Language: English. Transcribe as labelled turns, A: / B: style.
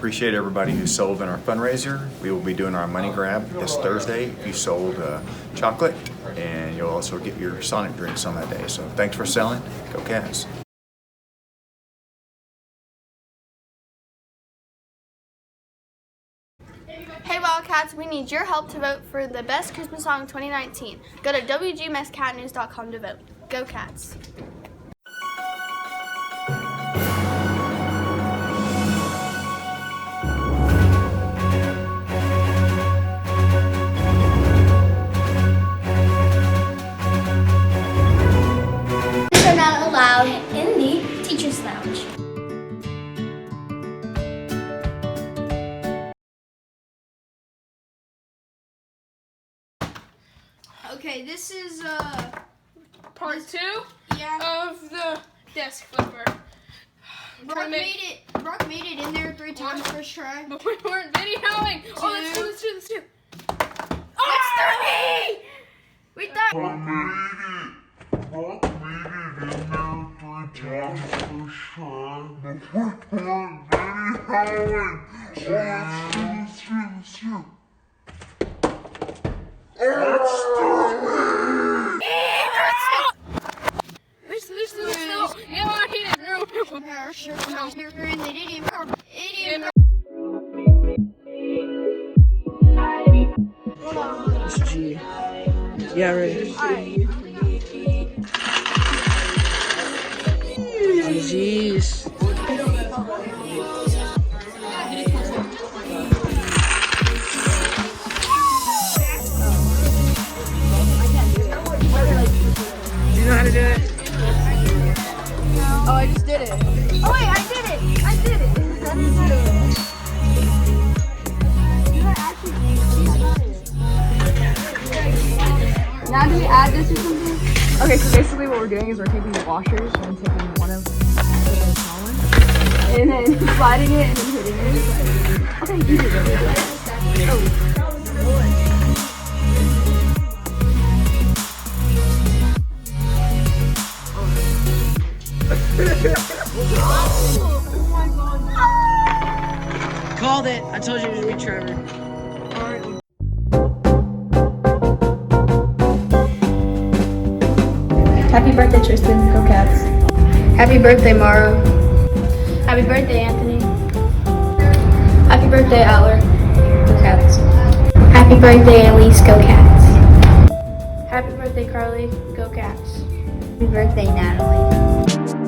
A: appreciate everybody who sold in our fundraiser. We will be doing our money grab this Thursday if you sold chocolate, and you'll also get your Sonic drinks on that day. So thanks for selling. Go Cats.
B: Hey Wildcats, we need your help to vote for the best Christmas song 2019. Go to wgmscatnews.com to vote. Go Cats!
C: Are not allowed in the teacher's lounge.
B: Okay, this is
D: Part 2
B: yeah.
D: of the desk flipper.
B: Brock made it in there 3 times first try.
D: But we weren't videoing. Oh, let's do.
B: It's 3! We thought.
E: Brock made it in there 3 times for sure, but we weren't videoing. Let's do.
F: G. Yeah, right. Jeez. Do you know how to do it?
B: Oh, I just did it. Oh wait, I did it.
G: Now do we add this or something? Okay, so basically what we're doing is we're taking the washers and taking one of the small ones and then sliding it and then hitting it. Okay, you do it.
F: Called it. I told you it was me, Trevor.
H: Happy birthday, Tristan. Go Cats.
B: Happy birthday, Mara.
C: Happy birthday, Anthony.
H: Happy birthday, Aller. Go Cats.
C: Happy birthday, Elise. Go Cats.
B: Happy birthday, Carly. Go Cats.
C: Happy birthday, Natalie.